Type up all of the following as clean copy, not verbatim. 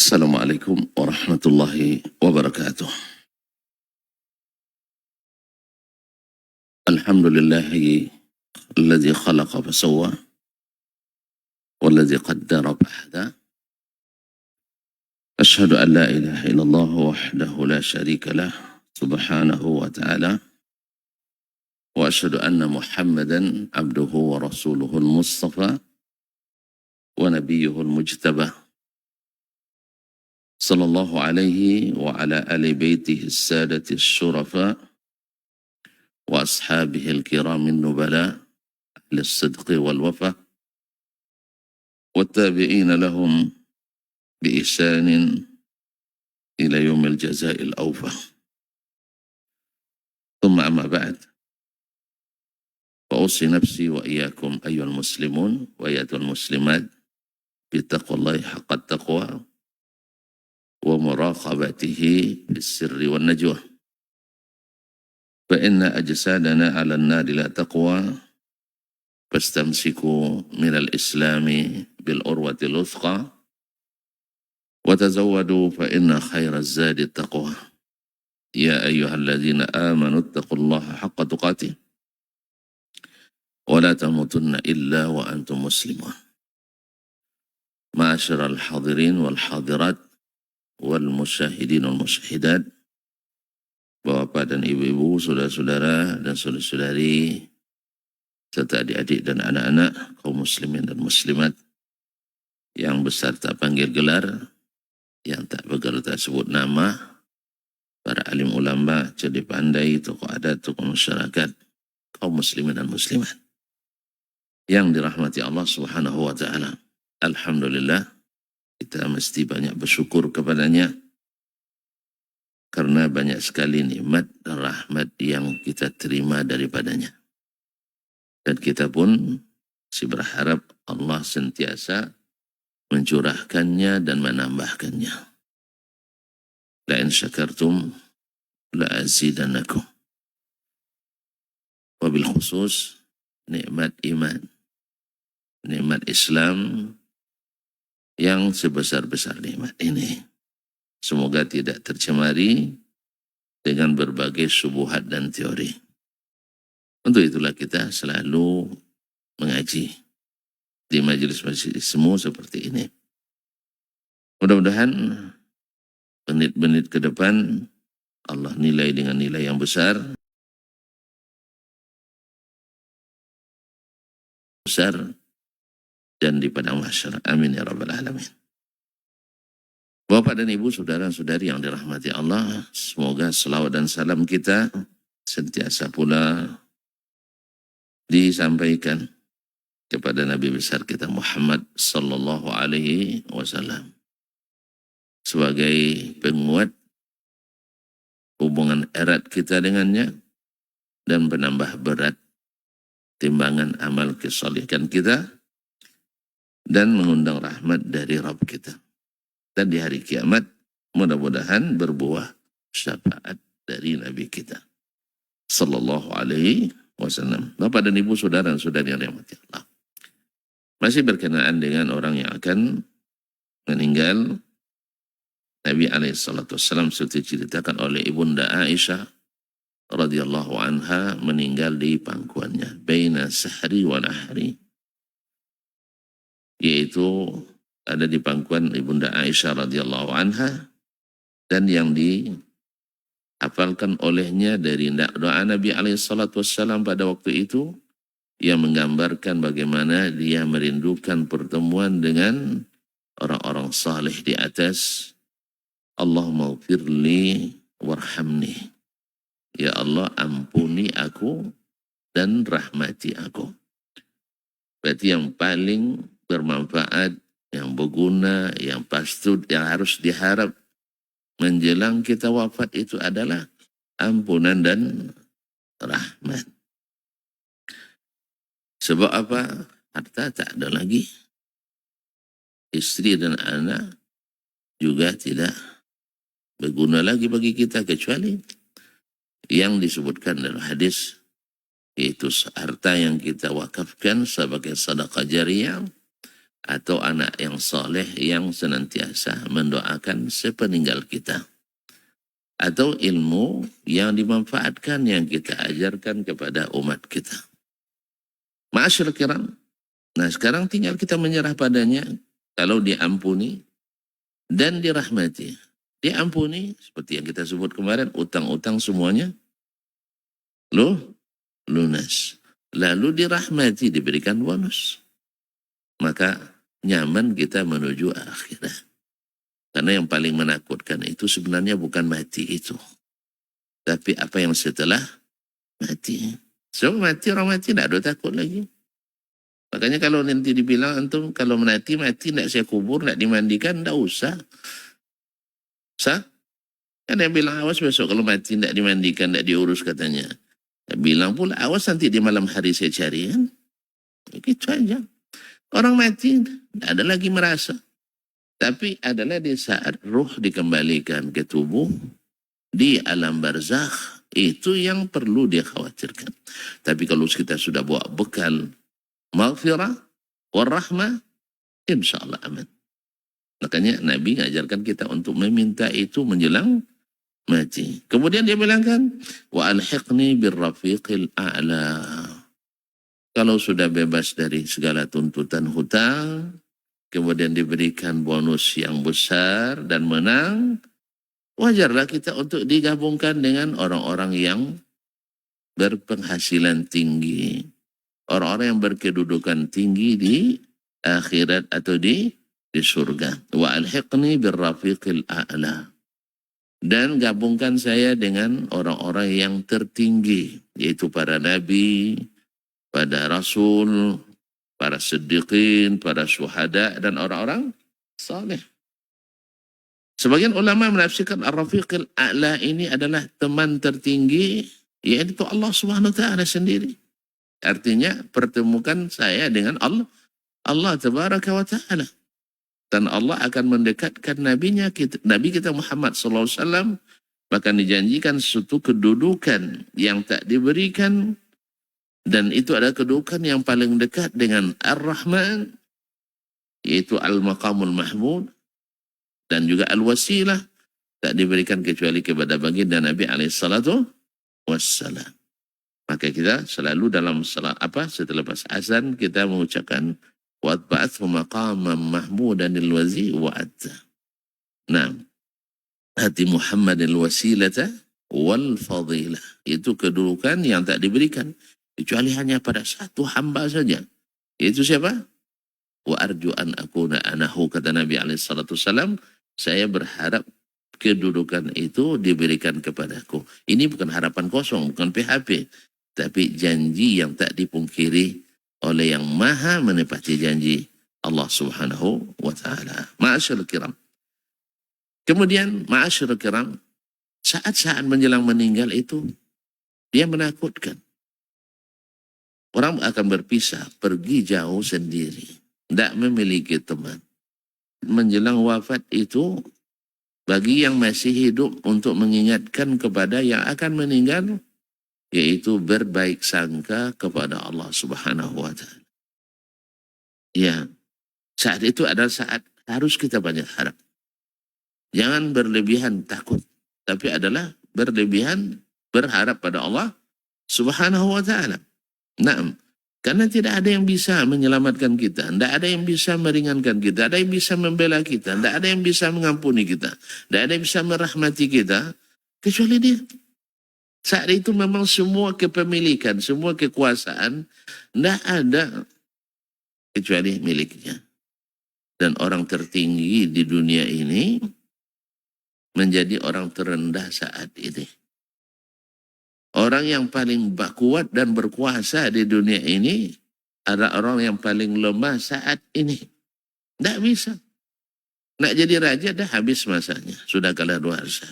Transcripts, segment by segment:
Assalamualaikum warahmatullahi wabarakatuh. Alhamdulillahi alladzi khalaqa fasawwa walladzi qaddara fahda. Asyhadu an la ilaha illallah wahdahu la syarika lah subhanahu wa ta'ala wa asyhadu anna Muhammadan abduhu wa rasuluhul mustafa wa nabiyyuhul mujtabah sallallahu alaihi wa ala ali baitihi as-sadati syurafa wa ashabihi al-kiramin nubala ahli as-sidqi wal wafa wa tabi'ina lahum bi ihsanin ila yaumil jazaa'il awfa. Thumma amma ba'd. Fa usi nafsi wa iyyakum ayyuhal muslimun wa ayyatuhal muslimat bi taqwallahi haqqa taqwa wa muraqabatihi bis sirri wan najwa. Fa inna ajsadana 'ala an-nari la taqwa fastamsiku minal islami bil urwatil wuthqa wa tazawwadu fa inna khairaz zadi taqwa. Ya ayyuhalladzina amanu taqullaha haqqa tuqatih wa la tamutunna illa wa antum muslimun. Ma'asyiral hadirin wal hadirat wal musyahidin wal musyahidat, bapak dan ibu-ibu, saudara-saudara dan saudari-saudari, serta adik-adik dan anak-anak kaum muslimin dan muslimat yang besar tak panggil gelar, yang tak bergelar tak sebut nama, para alim ulama, cerdik pandai, tokoh adat, tokoh masyarakat, kaum muslimin dan muslimat yang dirahmati Allah Subhanahu wa ta'ala. Alhamdulillah, kita mesti banyak bersyukur kepadanya karena banyak sekali nikmat dan rahmat yang kita terima daripadanya. Dan kita pun masih berharap Allah sentiasa mencurahkannya dan menambahkannya. La in syakartum la azidannakum. Wabil khusus nikmat iman, nikmat Islam yang sebesar-besar nikmat ini semoga tidak tercemari dengan berbagai subuhat dan teori. Untuk itulah kita selalu mengaji di majelis-majelismu seperti ini. Mudah-mudahan menit-menit ke depan Allah nilai dengan nilai yang besar dan di padang mahsyar. Amin ya rabbal alamin. Bapak dan ibu, saudara-saudari yang dirahmati Allah, semoga selawat dan salam kita sentiasa pula disampaikan kepada Nabi besar kita Muhammad sallallahu alaihi wasallam sebagai penguat hubungan erat kita dengannya dan penambah berat timbangan amal kesalihan kita dan mengundang rahmat dari Rabb kita. Dan di hari kiamat mudah-mudahan berbuah syafaat dari Nabi kita sallallahu alaihi wasallam. Bapak dan ibu, saudara dan saudari yang dirahmati Allah, masih berkenaan dengan orang yang akan meninggal. Nabi alaihissalam seperti diceritakan oleh Ibunda Aisyah radhiyallahu anha meninggal di pangkuannya baina sahri wa nahri, yaitu ada di pangkuan Ibunda Aisyah radhiyallahu anha, dan yang dihafalkan olehnya dari doa Nabi alaihissalam pada waktu itu yang menggambarkan bagaimana dia merindukan pertemuan dengan orang-orang saleh di atas. Allahumma ghfirli warhamni, ya Allah ampuni aku dan rahmati aku. Berarti yang paling bermanfaat, yang berguna, yang pasti, yang harus diharap menjelang kita wafat itu adalah ampunan dan rahmat. Sebab apa? Harta tak ada lagi. Istri dan anak juga tidak berguna lagi bagi kita kecuali yang disebutkan dalam hadis, yaitu harta yang kita wakafkan sebagai sedekah jariyah atau anak yang soleh yang senantiasa mendoakan sepeninggal kita, atau ilmu yang dimanfaatkan yang kita ajarkan kepada umat kita. Ma'asyil kiram. Nah sekarang tinggal kita menyerah padanya. Kalau diampuni dan dirahmati. Diampuni seperti yang kita sebut kemarin, utang-utang semuanya lunas. Lalu dirahmati, diberikan bonus. Maka nyaman kita menuju akhirat. Karena yang paling menakutkan itu sebenarnya bukan mati itu. Tapi apa yang setelah mati. So mati, orang mati tidak ada takut lagi. Makanya kalau nanti dibilang antum kalau mati tidak saya kubur, tidak dimandikan, tidak usah. Sah? Ada yang bilang awas besok kalau mati tidak dimandikan, tidak diurus katanya. Bilang pula awas nanti di malam hari saya cari kan. Gitu aja. Orang mati tidak ada lagi merasa. Tapi adalah di saat ruh dikembalikan ke tubuh di alam barzakh, itu yang perlu dikhawatirkan. Tapi kalau kita sudah bawa bekal maghfirah warahmah, insya Allah aman. Makanya Nabi mengajarkan kita untuk meminta itu menjelang mati. Kemudian dia bilangkan, wa alhiqni birrafiqil a'la. Kalau sudah bebas dari segala tuntutan hutang, kemudian diberikan bonus yang besar dan menang, wajarlah kita untuk digabungkan dengan orang-orang yang berpenghasilan tinggi. Orang-orang yang berkedudukan tinggi di akhirat atau di surga. Wa alhiqni birrafiqil a'la. Dan gabungkan saya dengan orang-orang yang tertinggi, yaitu para nabi, para rasul, para siddiqin, para syuhada, dan orang-orang saleh. Sebagian ulama menafsirkan ar-rafiqil a'la ini adalah teman tertinggi, yaitu Allah Subhanahu wa taala sendiri. Artinya pertemukan saya dengan Allah tabaraka wa ta'ala. Dan Allah akan mendekatkan Nabi kita Muhammad SAW. Bahkan dijanjikan suatu kedudukan yang tak diberikan. Dan itu adalah kedudukan yang paling dekat dengan Ar-Rahman. Yaitu Al-Maqamul Mahmud. Dan juga Al-Wasilah. Tak diberikan kecuali kepada baginda Nabi SAW. Maka kita selalu dalam setelah pas azan kita mengucapkan wa'atba'athu maqaman mahmudanil wazi wa'atta. Nah, hati Muhammadil wasilata wal fadilah. Itu kedudukan yang tak diberikan kecuali hanya pada satu hamba saja. Itu siapa? Wa arju an akuna anahu, kata Nabi SAW. Saya berharap kedudukan itu diberikan kepadaku. Ini bukan harapan kosong, bukan PHP. Tapi janji yang tak dipungkiri oleh yang maha menepati janji, Allah Subhanahu wa ta'ala. Ma'asyarul kiram. Kemudian ma'asyarul kiram, saat-saat menjelang meninggal itu, dia menakutkan. Orang akan berpisah, pergi jauh sendiri. Tidak memiliki teman. Menjelang wafat itu, bagi yang masih hidup untuk mengingatkan kepada yang akan meninggal, yaitu berbaik sangka kepada Allah Subhanahu wa ta'ala. Ya, saat itu adalah saat harus kita banyak harap. Jangan berlebihan takut, tapi adalah berlebihan berharap pada Allah Subhanahu wa ta'ala. Nah, karena tidak ada yang bisa menyelamatkan kita, tidak ada yang bisa meringankan kita, tidak ada yang bisa membela kita, tidak ada yang bisa mengampuni kita, tidak ada yang bisa merahmati kita, kecuali Dia. Saat itu memang semua kepemilikan, semua kekuasaan, tidak ada kecuali miliknya. Dan orang tertinggi di dunia ini menjadi orang terendah saat ini. Orang yang paling kuat dan berkuasa di dunia ini adalah orang yang paling lemah saat ini. Tidak bisa. Nak jadi raja dah habis masanya, sudah kalah daluarsa.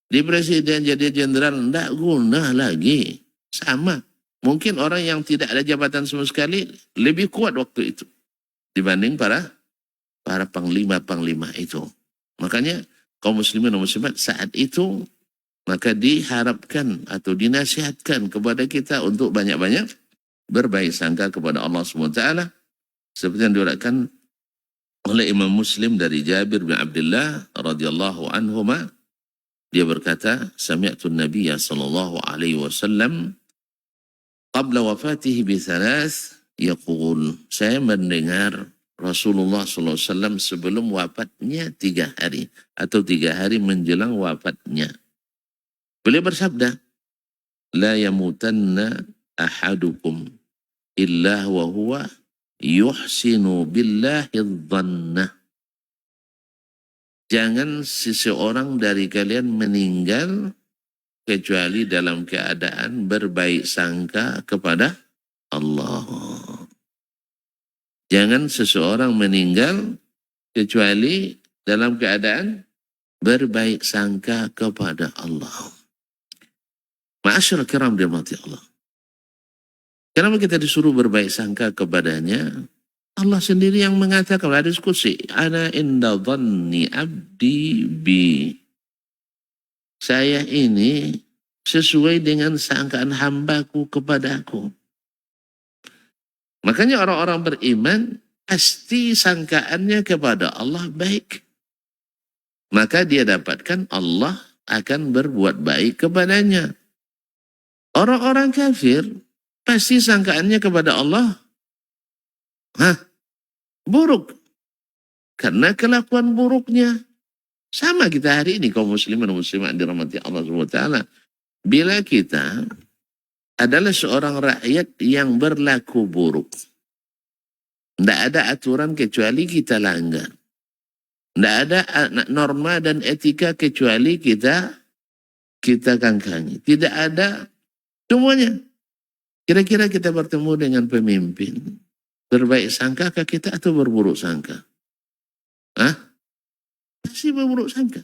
Di presiden jadi jenderal tidak guna lagi. Sama. Mungkin orang yang tidak ada jabatan sama sekali lebih kuat waktu itu dibanding para panglima-panglima itu. Makanya kaum muslimin dan muslimat saat itu maka diharapkan atau dinasihatkan kepada kita untuk banyak-banyak berbaik sangka kepada Allah SWT. Seperti yang diuraikan oleh Imam Muslim dari Jabir bin Abdullah radhiyallahu anhuma, dia berkata, sami'tu an-nabiyya sallallahu alaihi wasallam qabla wafatihi bi thalath yaqul, saya mendengar Rasulullah sallallahu alaihi wasallam sebelum wafatnya 3 hari atau 3 hari menjelang wafatnya. Beliau bersabda, la yamutanna ahadukum illa wa huwa yuhsinu billahi dhanna. Jangan seseorang dari kalian meninggal kecuali dalam keadaan berbaik sangka kepada Allah. Jangan seseorang meninggal kecuali dalam keadaan berbaik sangka kepada Allah. Ma'asyar kiram dirahmati Allah. Kenapa kita disuruh berbaik sangka kepadanya? Allah sendiri yang mengatakan, ada diskusi, ana inda dhanni abdi bi. Saya ini sesuai dengan sangkaan hambaku kepadaku. Makanya orang-orang beriman pasti sangkaannya kepada Allah baik. Maka dia dapatkan Allah akan berbuat baik kepadanya. Orang-orang kafir pasti sangkaannya kepada Allah buruk. Karena kelakuan buruknya. Sama kita hari ini kaum muslimin dan muslimat dirahmati Allah SWT. Bila kita adalah seorang rakyat yang berlaku buruk, tidak ada aturan kecuali kita langgar. Tidak ada norma dan etika kecuali kita kangkangi. Tidak ada semuanya. Kira-kira kita bertemu dengan pemimpin, berbaik sangkakah kita atau berburuk sangka? Pasti berburuk sangka.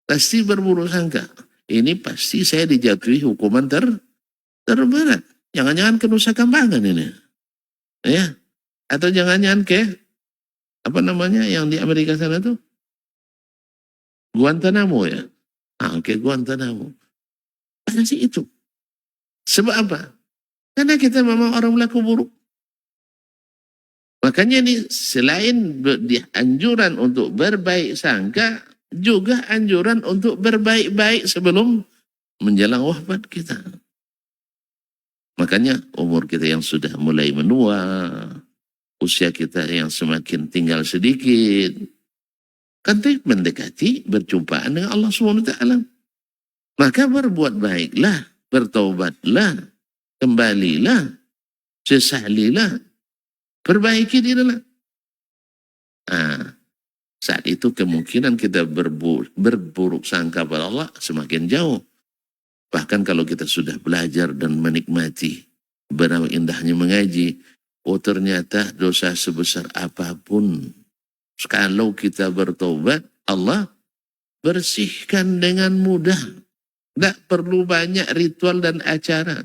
Pasti berburuk sangka. Ini pasti saya dijatuhi hukuman terberat. Jangan-jangan ke Nusa Kambangan ini. Ya. Atau jangan-jangan apa namanya yang di Amerika sana tuh? Guantanamo ya. Guantanamo. Pasti itu. Sebab apa? Karena kita memang orang berlaku buruk. Makanya ini selain anjuran untuk berbaik sangka, juga anjuran untuk berbaik-baik sebelum menjelang wafat kita. Makanya umur kita yang sudah mulai menua, usia kita yang semakin tinggal sedikit, kan mendekati berjumpaan dengan Allah SWT. Maka berbuat baiklah, bertaubatlah, kembalilah, sesalilah, perbaiki dirilah. Saat itu kemungkinan kita berburuk sangka pada Allah semakin jauh. Bahkan kalau kita sudah belajar dan menikmati berapa indahnya mengaji, ternyata dosa sebesar apapun, kalau kita bertobat, Allah bersihkan dengan mudah. Tidak perlu banyak ritual dan acara.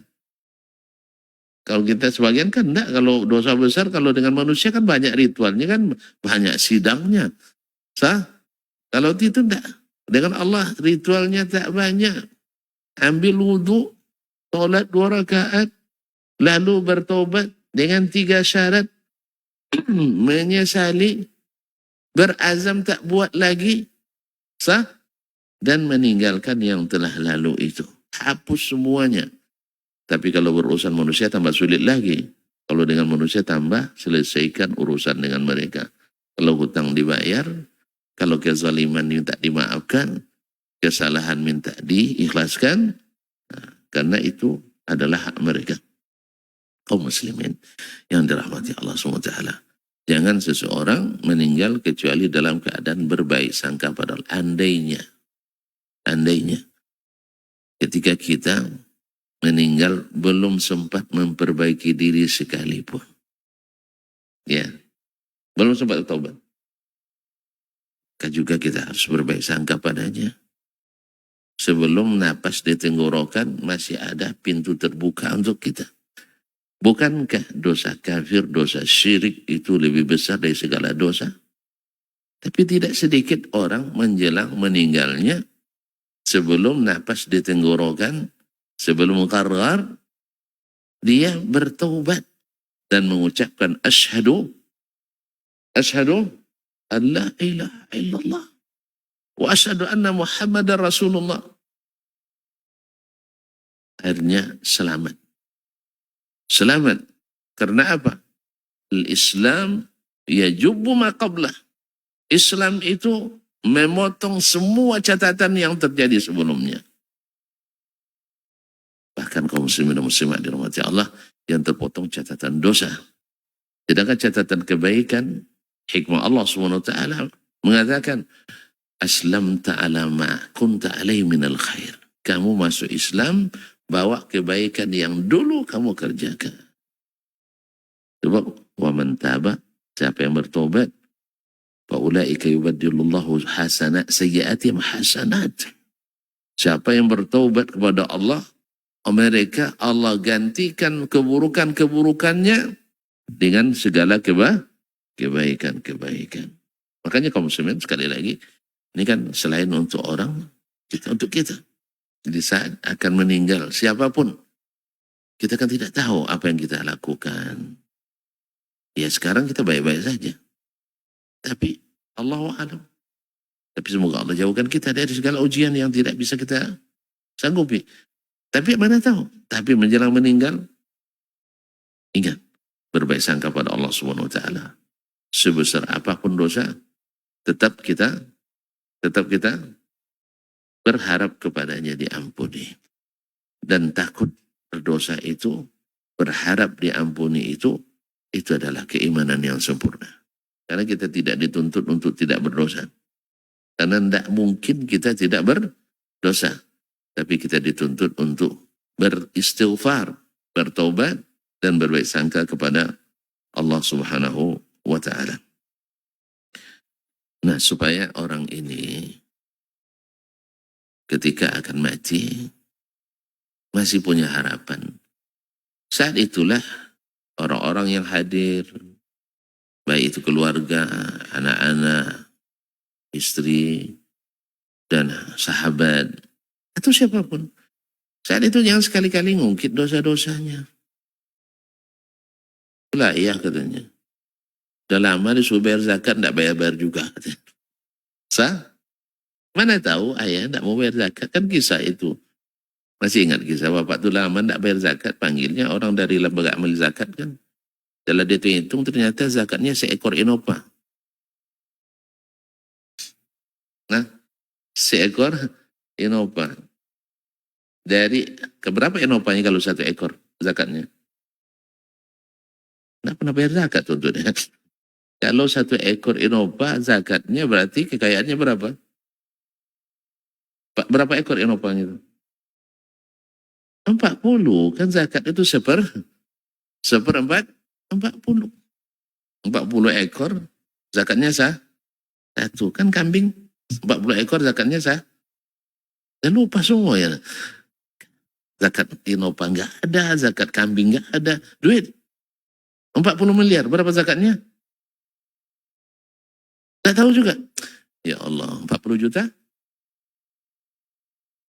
Kalau kita sebagian kan enggak, kalau dosa besar, kalau dengan manusia kan banyak ritualnya, kan banyak sidangnya. Kalau itu enggak. Dengan Allah ritualnya tak banyak. Ambil wudhu, solat 2 rakaat, lalu bertobat dengan 3 syarat, menyesali, berazam tak buat lagi, dan meninggalkan yang telah lalu itu. Hapus semuanya. Tapi kalau berurusan manusia tambah sulit lagi. Kalau dengan manusia tambah selesaikan urusan dengan mereka. Kalau hutang dibayar, kalau kezaliman minta dimaafkan, kesalahan minta diikhlaskan, karena itu adalah hak mereka. Kaum muslimin yang dirahmati Allah SWT. Jangan seseorang meninggal kecuali dalam keadaan berbaik sangka pada andainya. Ketika kita meninggal belum sempat memperbaiki diri sekalipun. Ya. Belum sempat taubat. Juga kita harus berbaik sangka padanya. Sebelum napas di tenggorokan masih ada pintu terbuka untuk kita. Bukankah dosa kafir, dosa syirik itu lebih besar dari segala dosa? Tapi tidak sedikit orang menjelang meninggalnya, sebelum napas di tenggorokan, sebelum qarqar, dia bertaubat dan mengucapkan asyhadu Asyhadu an la ilaha illallah wa asyhadu anna Muhammadar Rasulullah. Akhirnya selamat. Selamat. Karena apa? Al-Islam yajubbu ma qablah. Islam itu memotong semua catatan yang terjadi sebelumnya. Bahkan kaum muslimin dan muslimat dirahmati Allah, yang terpotong catatan dosa. Sedangkan catatan kebaikan, hikmah Allah SWT mengatakan, aslamta ala ma kunta alaihi minal khair. Kamu masuk Islam, bawa kebaikan yang dulu kamu kerjakan. Sebab, wa man taba, siapa yang bertobat, fa ulaika yubaddilullahu hasanat sayyi'atihim hasanat. Siapa yang bertobat kepada Allah, mereka Allah gantikan keburukan-keburukannya dengan segala kebaikan-kebaikan. Makanya kaum muslimin sekali lagi, ini kan selain untuk orang, untuk kita. Jadi saat akan meninggal siapapun, kita kan tidak tahu apa yang kita lakukan. Ya sekarang kita baik-baik saja. Tapi Allahu a'lam. Tapi semoga Allah jauhkan kita dari segala ujian yang tidak bisa kita sanggupi. Tapi mana tahu? Tapi menjelang meninggal, ingat, berbaik sangka pada Allah Subhanahu wa taala. Sebesar apapun dosa, tetap kita berharap kepadanya diampuni. Dan takut berdosa itu, berharap diampuni itu adalah keimanan yang sempurna. Karena kita tidak dituntut untuk tidak berdosa. Karena tidak mungkin kita tidak berdosa. Tapi kita dituntut untuk beristighfar, bertobat, dan berbaik sangka kepada Allah Subhanahu wa ta'ala. Nah, supaya orang ini ketika akan mati masih punya harapan. Saat itulah orang-orang yang hadir, baik itu keluarga, anak-anak, istri, dan sahabat, atau siapapun. Saat itu jangan sekali-kali ngungkit dosa-dosanya. Itulah iya katanya. Udah lama disuruh bayar zakat, tidak bayar-bayar juga. Sah? Mana tahu ayah tidak mau bayar zakat. Kan kisah itu. Masih ingat kisah bapak itu lama tidak bayar zakat. Panggilnya orang dari lembaga amal zakat kan. Setelah dia hitung ternyata zakatnya seekor inopa. Nah, seekor inopa. Dari keberapa inopanya kalau satu ekor zakatnya? Nggak pernah bayar zakat tentunya. Kalau satu ekor inopa zakatnya berarti kekayaannya berapa? Berapa ekor inopanya itu? 40. Kan zakat itu seperempat 40. 40 ekor zakatnya sah. Satu. Kan kambing 40 ekor zakatnya sah. Dan lupa semua ya. Zakat inopa nggak ada, zakat kambing nggak ada. Duit 40 miliar, berapa zakatnya? Nggak tahu juga. Ya Allah, 40 juta?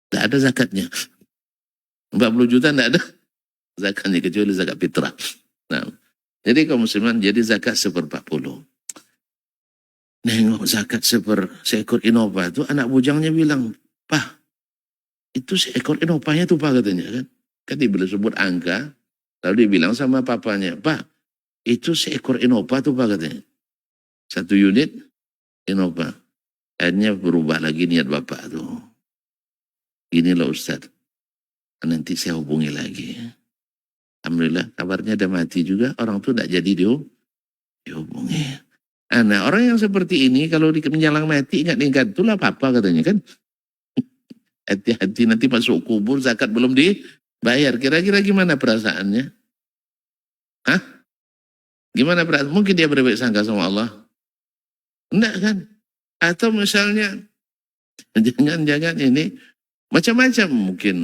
Nggak ada zakatnya. 40 juta nggak ada zakatnya, kecuali zakat fitrah. Nah, jadi kaum musliman, jadi zakat 1/40. Nengok zakat seekor inopa itu, anak bujangnya bilang, Pak, itu seekor inopanya tuh Pak katanya kan. Kan dia boleh sebut angka, lalu dia bilang sama papanya, Pak, itu seekor inopa tuh Pak katanya. 1 unit inopa. Akhirnya berubah lagi niat bapak tuh. Inilah Ustaz, nanti saya hubungi lagi. Alhamdulillah kabarnya ada mati juga, orang tuh tidak jadi dihubungi. Nah, orang yang seperti ini kalau menjelang mati ingat-ingat itulah papa katanya kan. Hati-hati nanti masuk kubur zakat belum dibayar. Kira-kira gimana perasaannya? Hah? Gimana perasaan? Mungkin dia berbaik sangka sama Allah? Enggak kan? Atau misalnya jangan-jangan ini macam-macam mungkin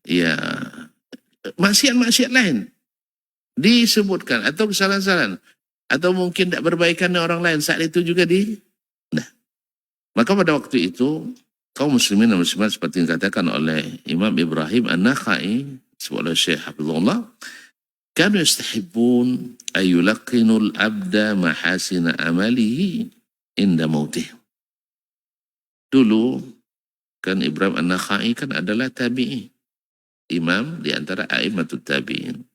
ya maksiat-maksiat lain disebutkan atau kesalahan-kesalahan atau mungkin tidak berbaikan orang lain saat itu juga nah. Maka pada waktu itu kaum muslimin dan muslimat seperti yang dikatakan oleh Imam Ibrahim An-Nakhai oleh Syekh Hafizullah, kanu yastahibbun ayulaqinul abda mahasina amalihi inda mautih. Dulu kan Ibrahim An-Nakhai kan adalah tabi'i, imam di antara a'immatut tabi'in.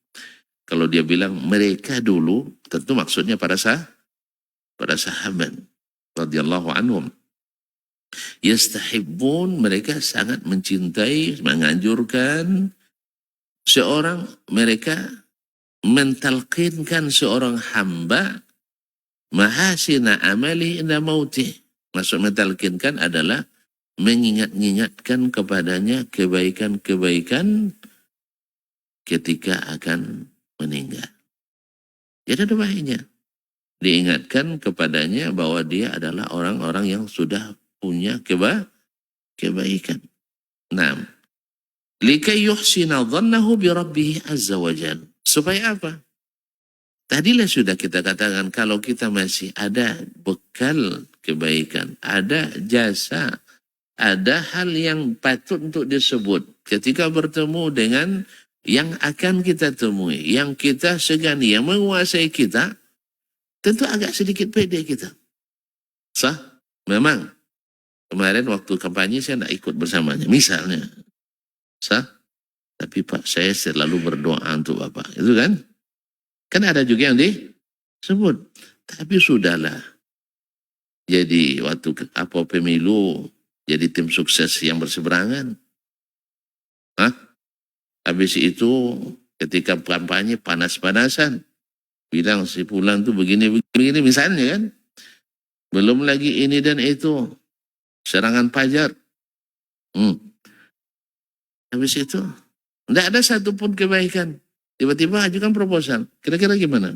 Kalau dia bilang mereka dulu, tentu maksudnya para sahabat radhiyallahu anhum. Yastahibbun, mereka sangat mencintai, menganjurkan mereka mentalqinkan seorang hamba mahasina amali inda mautih. Maksud mentalqinkan adalah mengingat-ingatkan kepadanya kebaikan-kebaikan ketika akan meninggal. Jadi ada baiknya diingatkan kepadanya bahwa dia adalah orang-orang yang sudah punya kebaikan. Nah, likai yuhsina dhannahu bi rabbih azza wa jalla. Supaya apa? Tadilah sudah kita katakan kalau kita masih ada bekal kebaikan, ada jasa, ada hal yang patut untuk disebut ketika bertemu dengan yang akan kita temui, yang kita segani, yang menguasai kita, tentu agak sedikit pede kita. Sah? Memang. Kemarin waktu kampanye saya tidak ikut bersamanya, misalnya. Sah? Tapi Pak, saya selalu berdoa untuk Bapak. Itu kan? Kan ada juga yang disebut. Tapi sudahlah. Jadi waktu pemilu, jadi tim sukses yang berseberangan. Hah? Habis itu ketika kampanye panas-panasan. Bilang si Fulan tuh begini misalnya kan. Belum lagi ini dan itu. Serangan pajar. Habis itu, tidak ada satupun kebaikan. Tiba-tiba ajukan proposal. Kira-kira gimana?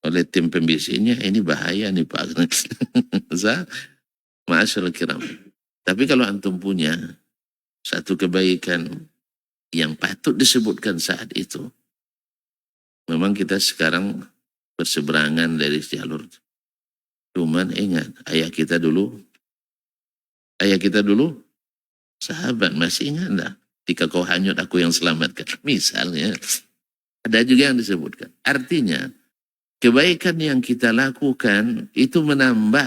Oleh tim pembisanya, ini bahaya nih Pak. Ma'asyarul kiram. Tapi kalau antum punya satu kebaikan yang patut disebutkan saat itu, memang kita sekarang berseberangan dari jalur. Cuman ingat, ayah kita dulu sahabat, masih ingat enggak? Jika kau hanyut aku yang selamatkan. Misalnya, ada juga yang disebutkan. Artinya, kebaikan yang kita lakukan itu menambah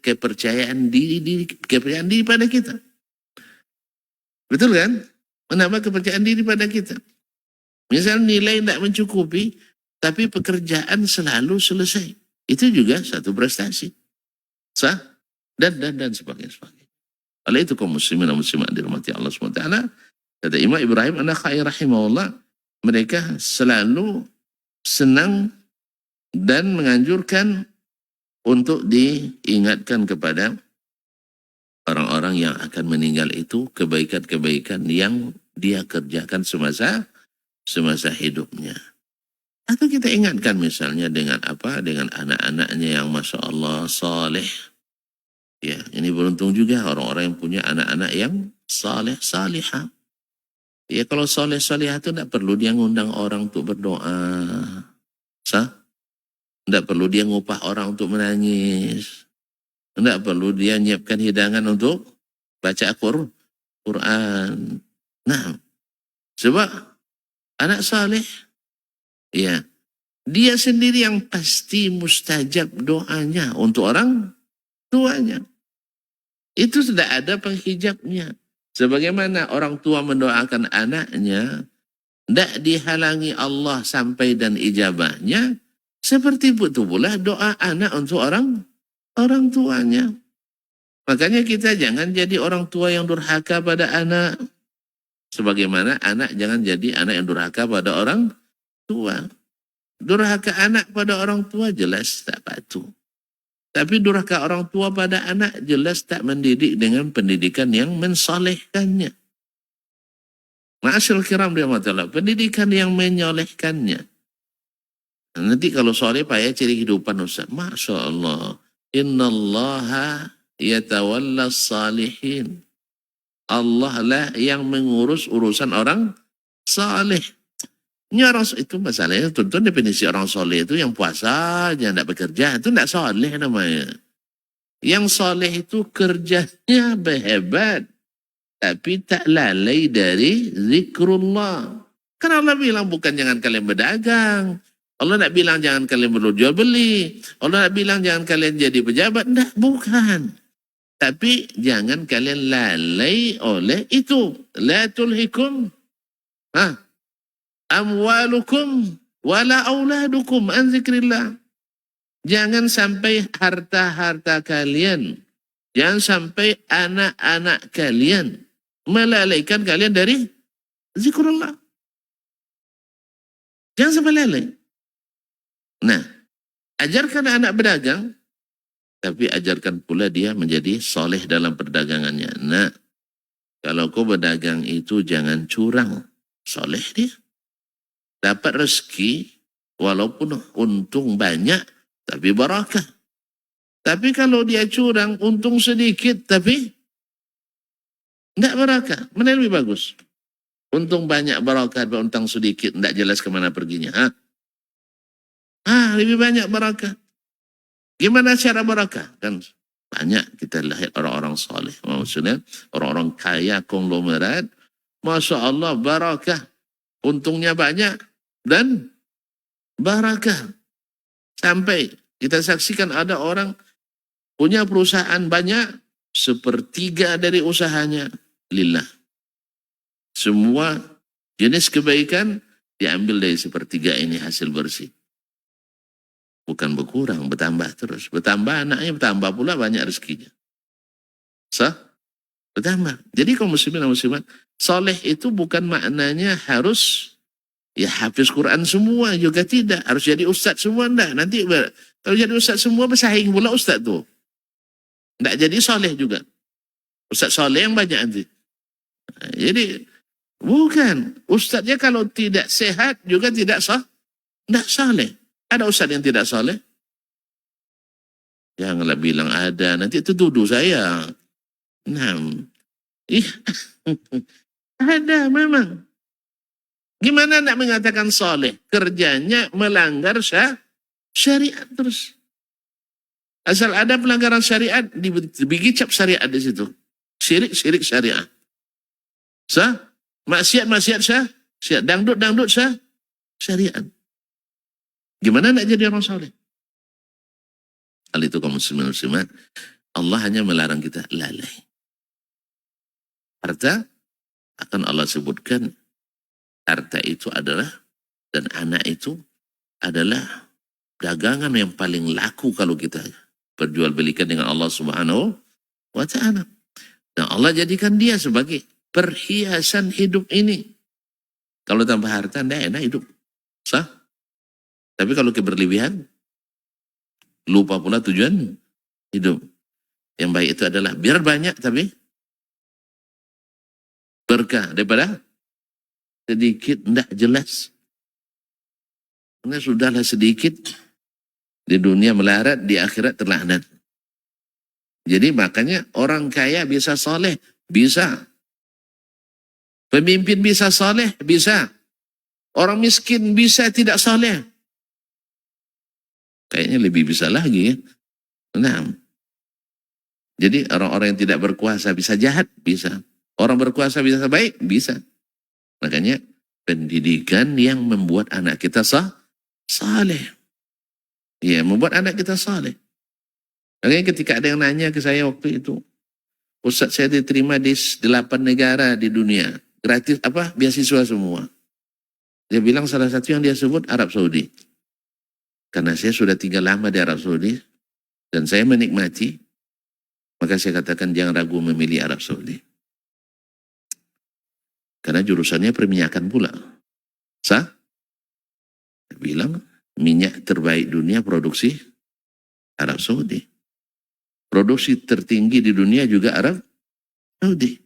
kepercayaan diri pada kita. Betul kan? Menambah kepercayaan diri pada kita. Misal nilai tidak mencukupi, tapi pekerjaan selalu selesai. Itu juga satu prestasi. Sah? Dan sebagainya. Oleh itu kaum muslimin dan muslimat dirahmati Allah SWT, kata Imam Ibrahim An-Nakhai rahimahullah, mereka selalu senang dan menganjurkan untuk diingatkan kepada orang-orang yang akan meninggal itu kebaikan-kebaikan yang dia kerjakan semasa hidupnya. Atau kita ingatkan misalnya dengan dengan anak-anaknya yang Masya Allah saleh. Ya, ini beruntung juga orang-orang yang punya anak-anak yang saleh salihah. Ya, kalau saleh salihah itu tidak perlu dia ngundang orang untuk berdoa. Sah? Tidak perlu dia ngupah orang untuk menangis. Tidak perlu dia nyiapkan hidangan untuk baca Quran. Nah, sebab anak saleh, ya, dia sendiri yang pasti mustajab doanya untuk orang tuanya. Itu sudah ada penghijabnya. Sebagaimana orang tua mendoakan anaknya, tidak dihalangi Allah sampai dan ijabahnya, seperti itu pula doa anak untuk orang tuanya. Makanya kita jangan jadi orang tua yang durhaka pada anak. Sebagaimana anak jangan jadi anak yang durhaka pada orang tua. Durhaka anak pada orang tua jelas tak patuh. Tapi durhaka orang tua pada anak jelas tak mendidik dengan pendidikan yang mensolehkannya. Ma'asyarul kiram rahmatullah, pendidikan yang menyolehkannya. Nanti kalau soleh payah ciri kehidupan Ustaz. Masya Allah. Innallaha yatawalla salihin. Allah lah yang mengurus urusan orang saleh. Ini orang itu masalahnya, tentu definisi orang soleh itu yang puasa aja, tidak bekerja, itu tidak soleh namanya. Yang soleh itu kerjanya berhebat, tapi tak lalai dari zikrullah. Kan Allah bilang bukan jangan kalian berdagang. Allah nak bilang jangan kalian berjual beli. Allah nak bilang jangan kalian jadi pejabat. Tidak, bukan. Tapi jangan kalian lalai oleh itu. La tulhikum amwalukum wala auladukum an zikrillah. Jangan sampai harta-harta kalian, jangan sampai anak-anak kalian melalaikan kalian dari zikrullah. Jangan sampai lalai. Nah, ajarkan anak berdagang, tapi ajarkan pula dia menjadi soleh dalam perdagangannya. Nah, kalau kau berdagang itu jangan curang, soleh dia. Dapat rezeki, walaupun untung banyak, tapi barakah. Tapi kalau dia curang, untung sedikit, tapi tidak barakah. Mana lebih bagus? Untung banyak barakah, untung sedikit, tidak jelas kemana perginya. Lebih banyak barakah. Gimana cara barakah? Kan banyak kita lihat orang-orang soleh. Maksudnya orang-orang kaya konglomerat. Masya Allah barakah. Untungnya banyak dan barakah. Sampai kita saksikan ada orang punya perusahaan banyak, sepertiga dari usahanya lillah. Semua jenis kebaikan diambil dari sepertiga ini hasil bersih. Bukan berkurang, bertambah terus. Bertambah anaknya, bertambah pula banyak rezekinya. Bertambah. Jadi kaum muslimin dan muslimat, soleh itu bukan maknanya harus ya hafiz Quran semua, juga tidak. Harus jadi ustaz semua, enggak. Nanti kalau jadi ustaz semua bersaing pula ustaz tuh. Enggak jadi soleh juga. Ustaz soleh yang banyak nanti. Jadi bukan. Ustaznya kalau tidak sehat juga tidak enggak soleh. Ada ustaz yang tidak soleh? Janganlah bilang ada, nanti itu tuduh saya. Nah, ada memang. Gimana nak mengatakan soleh? Kerjanya melanggar syariat terus. Asal ada pelanggaran syariat, dibagi cap syariat di situ. Syirik syariat. Maksiat syariat. Dangdut syariat. Gimana nak jadi orang soleh? Hal itu kaum muslimin muslimat, Allah hanya melarang kita lalai. Harta akan Allah sebutkan, harta itu adalah, dan anak itu adalah dagangan yang paling laku kalau kita perjualbelikan dengan Allah Subhanahu wa ta'ala. Dan Allah jadikan dia sebagai perhiasan hidup ini. Kalau tambah harta, tidak enak hidup. Tapi kalau keberlebihan, lupa pula tujuan hidup. Yang baik itu adalah biar banyak tapi berkah daripada sedikit tidak jelas. Karena sudahlah sedikit di dunia melarat, di akhirat terlaknat. Jadi makanya orang kaya bisa soleh, bisa. Pemimpin bisa soleh, bisa. Orang miskin bisa tidak soleh. Kayaknya lebih bisa lagi. Nah, jadi orang-orang yang tidak berkuasa bisa jahat, bisa. Orang berkuasa bisa baik, bisa. Makanya pendidikan yang membuat anak kita saleh. Ya, membuat anak kita saleh. Makanya ketika ada yang nanya ke saya waktu itu, Ustaz, saya diterima di 8 negara di dunia. Gratis beasiswa semua. Dia bilang salah satu yang dia sebut Arab Saudi. Karena saya sudah tinggal lama di Arab Saudi dan saya menikmati, maka saya katakan jangan ragu memilih Arab Saudi. Karena jurusannya perminyakan pula. Saya bilang minyak terbaik dunia produksi Arab Saudi. Produksi tertinggi di dunia juga Arab Saudi.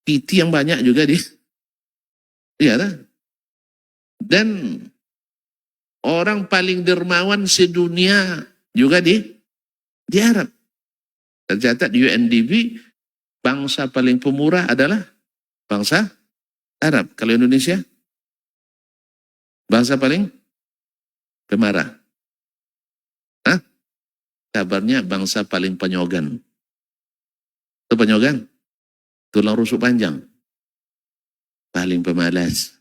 PT yang banyak juga di. Iya kan? Dan orang paling dermawan sedunia juga di Arab. Tercatat di UNDP, bangsa paling pemurah adalah bangsa Arab. Kalau Indonesia, bangsa paling pemarah. Kabarnya bangsa paling penyogan. Itu penyogan, tulang rusuk panjang. Paling pemalas.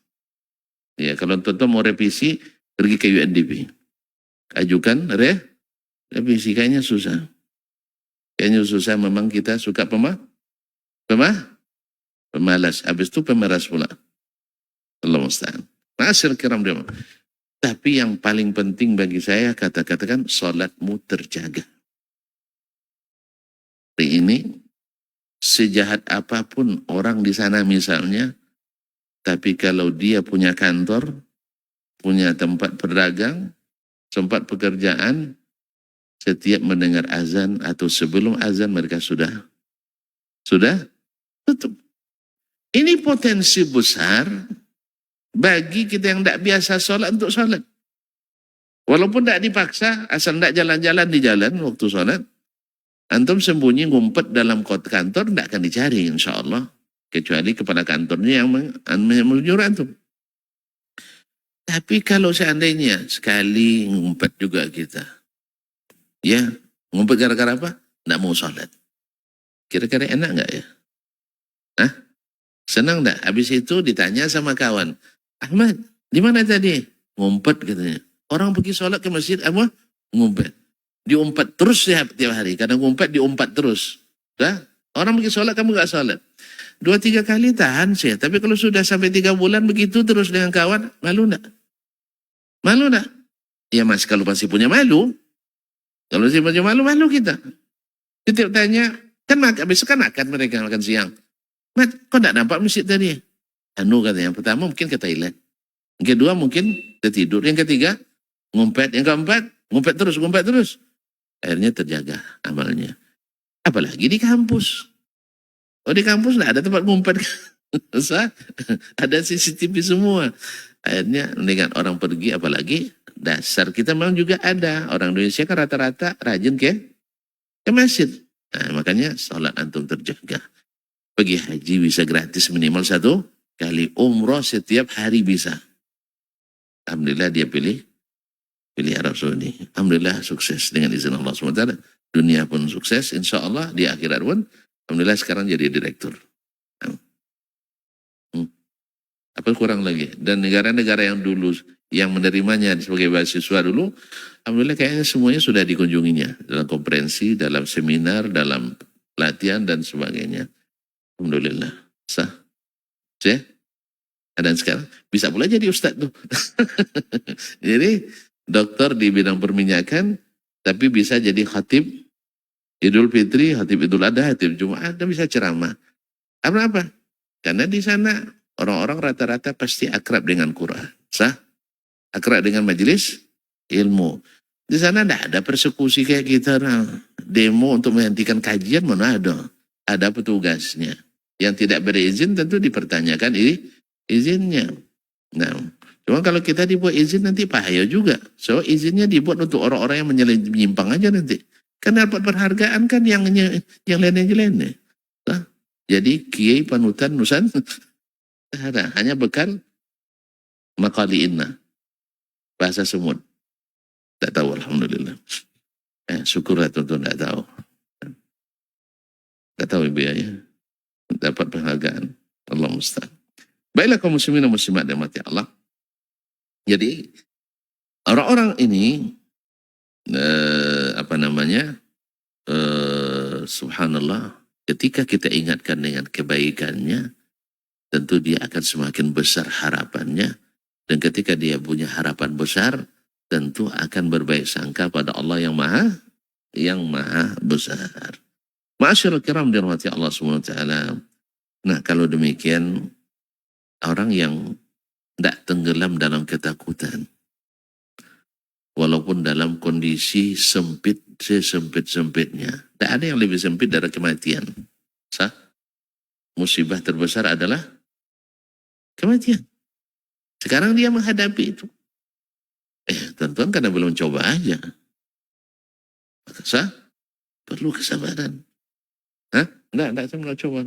Ya, kalau tonton mau revisi, pergi ke UNDP. Ajukan revisi, kayaknya susah. Kayaknya susah, memang kita suka pemalas. Habis itu pemalas pula. Allah musta'an. Ma'asyil kiram dia. Tapi yang paling penting bagi saya, katakan salatmu terjaga. Hari ini, sejahat apapun orang di sana misalnya, tapi kalau dia punya kantor, punya tempat berdagang, tempat pekerjaan, setiap mendengar azan atau sebelum azan mereka sudah tutup. Ini potensi besar bagi kita yang tidak biasa sholat untuk sholat. Walaupun tidak dipaksa, asal tidak jalan-jalan di jalan waktu sholat, antum sembunyi ngumpet dalam kantor tidak akan dicari insya Allah. Kecuali kepala kantornya yang menyuruh antum. Tapi kalau seandainya sekali ngumpet juga kita, ya ngumpet gara-gara apa? Tidak mau sholat. Kira-kira enak nggak ya? Hah? Senang nggak? Habis itu ditanya sama kawan, Ahmad, di mana tadi? Ngumpet katanya. Orang pergi sholat ke masjid, apa? Ngumpet. Diumpat terus tiap hari. Karena ngumpet diumpat terus. Dah? Orang pergi sholat, kamu nggak sholat. 2-3 kali tahan sih. Tapi kalau sudah sampai 3 bulan begitu terus dengan kawan, malu nggak? Malu nggak? Ya mas, kalau masih punya malu. Kalau masih punya malu, malu kita. Setiap tanya, kan besok kan makan mereka, makan siang. Mat, kok enggak nampak masjid tadi? Anu katanya, yang pertama mungkin ke Thailand. Yang kedua mungkin ke tidur. Yang ketiga, ngumpet. Yang keempat, ngumpet terus. Akhirnya terjaga amalnya. Apalagi di kampus. Oh di kampus enggak ada tempat ngumpet. Ada CCTV semua. Akhirnya dengan orang pergi, apalagi dasar kita memang juga ada. Orang Indonesia kan rata-rata rajin ke masjid. Nah, makanya sholat antum terjaga. Pergi haji bisa gratis minimal 1 kali. Umroh setiap hari bisa. Alhamdulillah dia pilih Arab Saudi. Alhamdulillah sukses dengan izin Allah SWT. Dunia pun sukses. Insya Allah di akhirat pun. Alhamdulillah sekarang jadi direktur. Apa kurang lagi? Dan negara-negara yang dulu yang menerimanya sebagai mahasiswa dulu, alhamdulillah kayaknya semuanya sudah dikunjunginya. Dalam konferensi, dalam seminar, dalam pelatihan dan sebagainya. Alhamdulillah. Sah. Saya. Dan sekarang bisa pula jadi ustadz tuh. Jadi dokter di bidang perminyakan, tapi bisa jadi khatib Idul Fitri, khatib Idul Adha, khatib Jumat, dan bisa ceramah. Apa? Karena di sana orang-orang rata-rata pasti akrab dengan Quran. Sah? Akrab dengan majelis ilmu. Di sana tidak ada persekusi kayak kita. Demo untuk menghentikan kajian mana ada. Ada petugasnya. Yang tidak berizin tentu dipertanyakan izinnya. Nah, cuma kalau kita dibuat izin nanti bahaya juga. So izinnya dibuat untuk orang-orang yang menyimpang aja nanti. Karena dapat penghargaan kan yang lain-lain. Nah, jadi kiai panutan Nusantara hanya bekal makali inna. Bahasa semut. Tak tahu alhamdulillah. Syukurlah tuan-tuan tak tahu. Tak tahu ibu ya. Dapat penghargaan. Allah musta'an. Baiklah kaum muslimin dan muslimat yang mati Allah. Jadi orang-orang ini subhanallah, ketika kita ingatkan dengan kebaikannya, tentu dia akan semakin besar harapannya. Dan ketika dia punya harapan besar, tentu akan berbaik sangka pada Allah yang maha besar. Ma'asyiral kiram dirahmati Allah SWT. Nah kalau demikian, orang yang tidak tenggelam dalam ketakutan, walaupun dalam kondisi sempit, sesempit-sempitnya. Tidak ada yang lebih sempit dari kematian. Sah? Musibah terbesar adalah kematian. Sekarang dia menghadapi itu. Tentuan karena belum coba aja. Sah? Perlu kesabaran. Hah? Enggak, saya belum coba.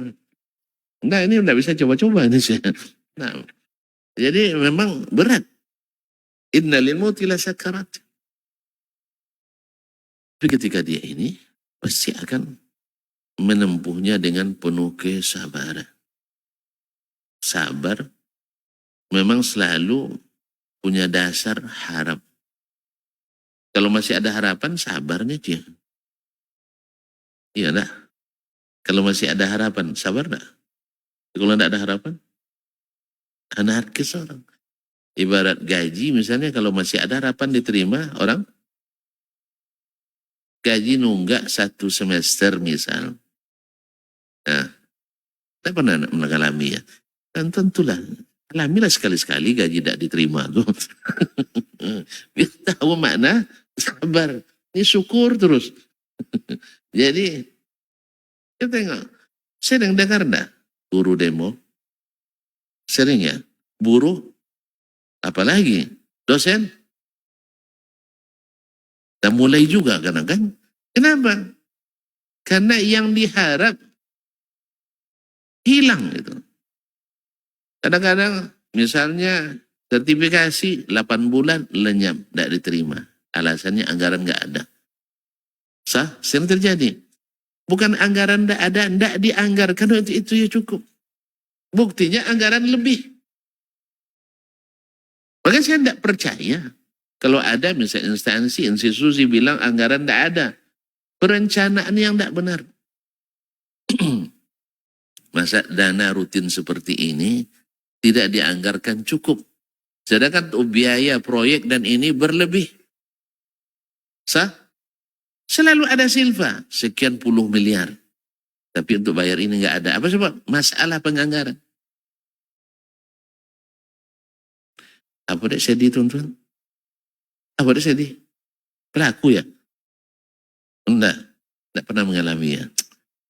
Enggak, ini enggak bisa coba-coba ini sih. Nah, jadi memang berat. Inna lil mauti la sakarat. Tapi ketika dia ini pasti akan menempuhnya dengan penuh kesabaran. Sabar memang selalu punya dasar harap. Kalau masih ada harapan, sabarnya dia. Iya enggak? Kalau masih ada harapan, sabar enggak? Kalau enggak ada harapan, anarkis orang. Ibarat gaji misalnya, kalau masih ada harapan diterima, orang gaji nunggak 1 semester misal. Nah, saya pernah mengalami ya. Dan tentulah, alamilah sekali-sekali gaji tidak diterima tuh. Biar tahu makna sabar. Ini syukur terus. Jadi, kita tengok. Sering dengar enggak? Buruh demo. Sering ya? Buruh, apalagi dosen. Dan mulai juga kadang-kadang. Kenapa? Karena yang diharap hilang itu. Kadang-kadang misalnya sertifikasi 8 bulan lenyap, tidak diterima. Alasannya anggaran nggak ada. Sah? Sering terjadi. Bukan anggaran tidak ada, tidak dianggarkan, itu ya cukup. Buktinya anggaran lebih. Makanya saya tidak percaya. Kalau ada misalnya instansi, institusi bilang anggaran tidak ada. Perencanaan yang tidak benar. Masa dana rutin seperti ini tidak dianggarkan cukup. Sedangkan biaya proyek dan ini berlebih. Sah? Selalu ada silva, sekian puluh miliar. Tapi untuk bayar ini nggak ada. Apa sebab? Masalah penganggaran. Apa dek sedih tuan-tuan? Apa dek sedih? Pelaku ya? Enggak pernah mengalami ya.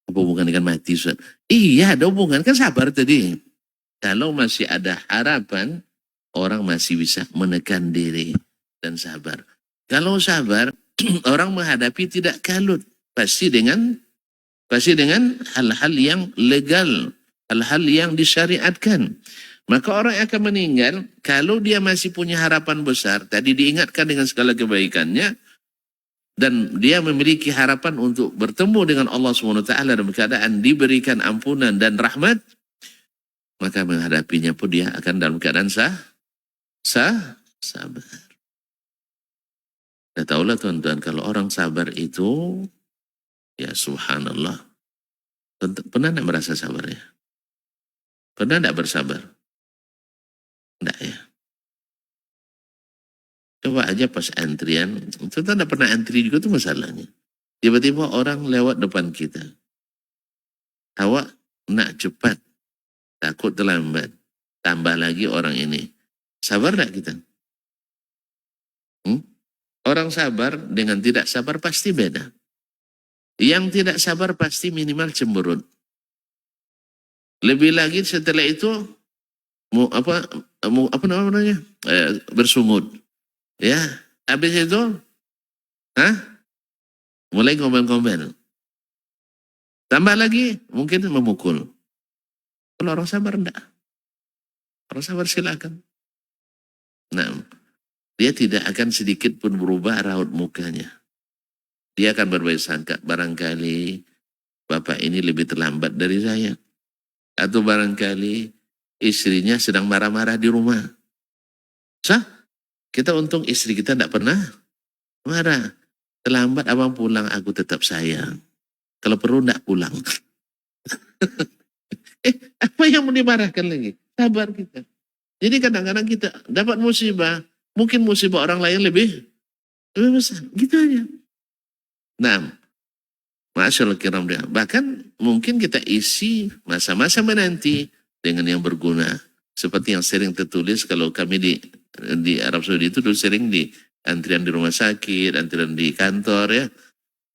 Apa hubungan dengan mati Ustaz? Iya ada hubungan, kan sabar tadi. Kalau masih ada harapan, orang masih bisa menekan diri dan sabar. Kalau sabar, orang menghadapi tidak kalut. Pasti dengan hal-hal yang legal, hal-hal yang disyariatkan. Maka orang yang akan meninggal, kalau dia masih punya harapan besar, tadi diingatkan dengan segala kebaikannya, dan dia memiliki harapan untuk bertemu dengan Allah SWT dalam keadaan diberikan ampunan dan rahmat, maka menghadapinya pun dia akan dalam keadaan sabar. Kita tahulah tuan-tuan, kalau orang sabar itu, ya subhanallah, pernah tidak merasa sabar ya? Pernah tidak bersabar? Tidak ya. Coba aja pas antrian, kita tidak pernah antri juga tuh masalahnya. Tiba-tiba orang lewat depan kita. Awak nak cepat, takut terlambat. Tambah lagi orang ini. Sabar tak kita? Orang sabar dengan tidak sabar pasti beda. Yang tidak sabar pasti minimal cemberut. Lebih lagi setelah itu namanya? Bersungut. Ya, habis itu mulai ngomel-ngomel. Tambah lagi mungkin memukul. Kalau orang sabar enggak. Orang sabar silakan. Nah, dia tidak akan sedikit pun berubah raut mukanya. Dia akan berbaik sangka, barangkali bapak ini lebih terlambat dari saya. Atau barangkali istrinya sedang marah-marah di rumah. Sah? Kita untung istri kita tidak pernah marah. Terlambat abang pulang, aku tetap sayang. Kalau perlu tidak pulang. Apa yang mau dimarahkan lagi? Sabar kita. Jadi kadang-kadang kita dapat musibah, mungkin musibah orang lain lebih besar. Gitu aja. Nah, masyaallah kiram dia. Bahkan mungkin kita isi masa-masa menanti dengan yang berguna. Seperti yang sering tertulis kalau kami di Arab Saudi itu dulu sering di antrian di rumah sakit, antrian di kantor ya,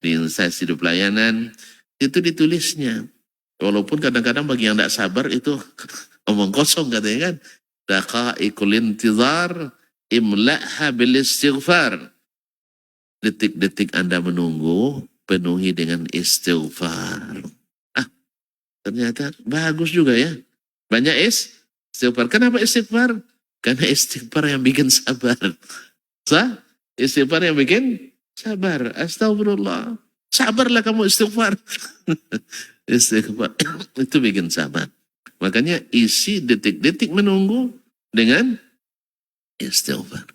di instansi di pelayanan, itu ditulisnya. Walaupun kadang-kadang bagi yang tidak sabar itu omong kosong katanya kan. Daqaiqul intizar imla'ha bil istighfar. Detik-detik Anda menunggu, penuhi dengan istighfar. Ternyata bagus juga ya. Banyak istighfar. Kenapa istighfar? Karena istighfar yang bikin sabar. Istighfar yang bikin sabar. Astagfirullah. Sabarlah kamu istighfar. Istighfar itu bikin sabar. Makanya isi detik-detik menunggu dengan istighfar.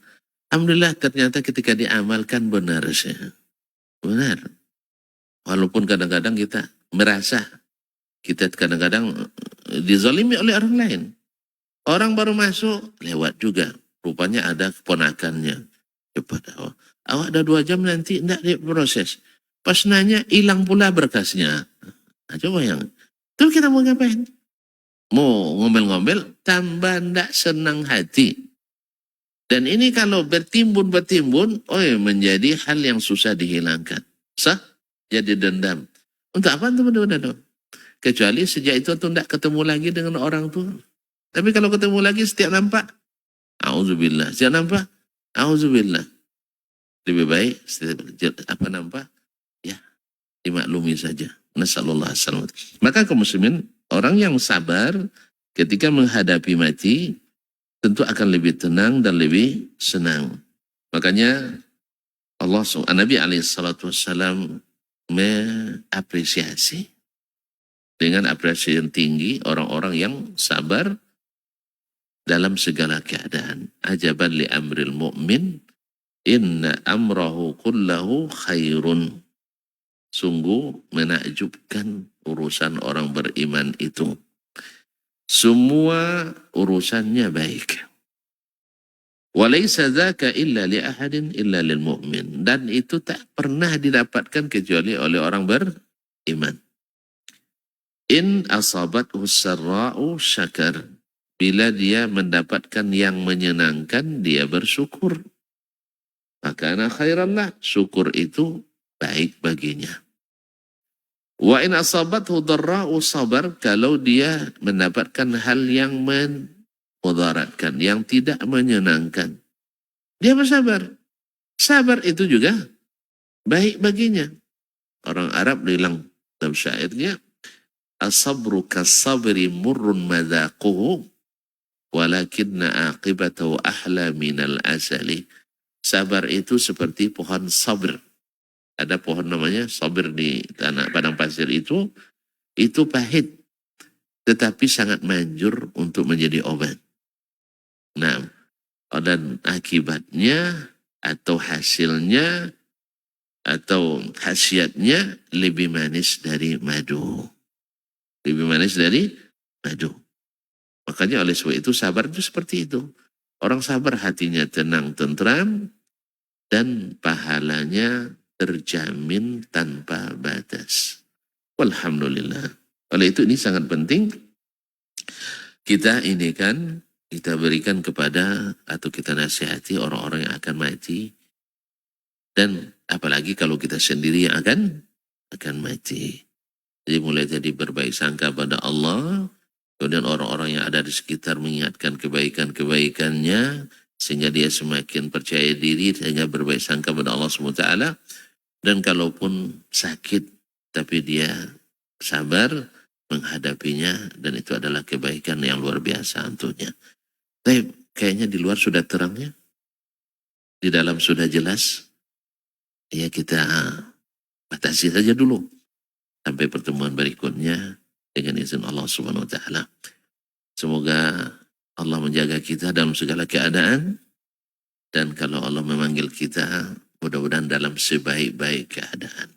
Alhamdulillah ternyata ketika diamalkan benar sih. Benar. Walaupun kadang-kadang kita merasa kita kadang-kadang dizalimi oleh orang lain. Orang baru masuk, lewat juga. Rupanya ada keponakannya. Cepat awak ada 2 jam nanti, tidak diproses. Pas nanya, hilang pula berkasnya. Nah, coba yang, terus kita mau ngapain? Mau ngomel-ngomel, tambah tidak senang hati. Dan ini kalau bertimbun-bertimbun, menjadi hal yang susah dihilangkan. Sah? Jadi dendam. Untuk apa teman-teman? Kecuali sejak itu tuh tidak ketemu lagi dengan orang tuh. Tapi kalau ketemu lagi setiap nampak, auzubillah. Setiap nampak, auzubillah. Lebih baik setiap nampak, ya dimaklumi saja. Nasallallahu alaihi wasallam. Maka kaum muslimin, orang yang sabar ketika menghadapi mati, tentu akan lebih tenang dan lebih senang. Makanya Nabi SAW mengapresiasi dengan apresiasi yang tinggi orang-orang yang sabar dalam segala keadaan. Ajaban li amril mu'min, inna amrahu kullahu khairun. Sungguh menakjubkan urusan orang beriman itu. Semua urusannya baik. Walaysa dzaka illa li ahadin illa lil mu'min. Dan itu tak pernah didapatkan kecuali oleh orang beriman. In asabathu sarra'u syakar. Bila dia mendapatkan yang menyenangkan, dia bersyukur. Maka ana khairallah. Syukur itu baik baginya. Wa in asabathu dharra'u sabar, kalau dia mendapatkan hal yang memudaratkan, yang tidak menyenangkan, dia bersabar. Sabar itu juga baik baginya. Orang Arab bilang dalam syairnya, as-sabru kas-sabri murrun madhaquhu walakinna aqibatahu ahla minal asali. Sabar itu seperti pohon sabr. Ada pohon namanya sabir di tanah padang pasir itu pahit, tetapi sangat manjur untuk menjadi obat. Nah, dan akibatnya atau hasilnya atau khasiatnya lebih manis dari madu. Lebih manis dari madu. Makanya oleh sebab itu sabar itu seperti itu. Orang sabar hatinya tenang, tentram, dan pahalanya terjamin tanpa batas. Walhamdulillah. Oleh itu ini sangat penting kita berikan kepada atau kita nasihati orang-orang yang akan mati, dan apalagi kalau kita sendiri yang akan mati. Jadi mulai tadi berbaik sangka pada Allah, kemudian orang-orang yang ada di sekitar mengingatkan kebaikan-kebaikannya sehingga dia semakin percaya diri sehingga berbaik sangka pada Allah SWT. Dan kalaupun sakit, tapi dia sabar menghadapinya, dan itu adalah kebaikan yang luar biasa untuknya. Tapi kayaknya di luar sudah terangnya, di dalam sudah jelas. Ya kita batasi saja dulu. Sampai pertemuan berikutnya dengan izin Allah Subhanahu Wa Taala. Semoga Allah menjaga kita dalam segala keadaan. Dan kalau Allah memanggil kita, mudah-mudahan dalam sebaik-baik keadaan.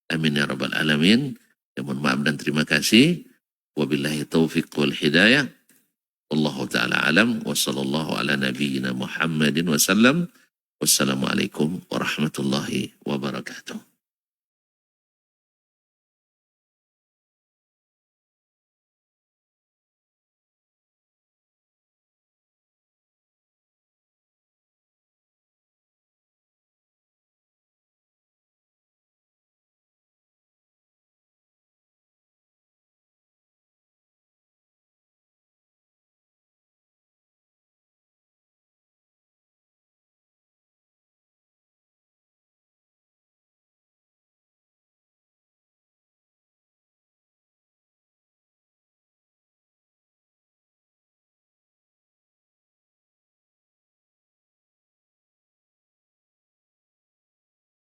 Amin ya rabbal alamin. Ya, mohon maaf dan terima kasih. Wabillahi taufiq wal hidayah. Wallahu ta'ala alam. Wa sallallahu ala nabiyyina Muhammadin wa sallam. Wassalamualaikum warahmatullahi wabarakatuh.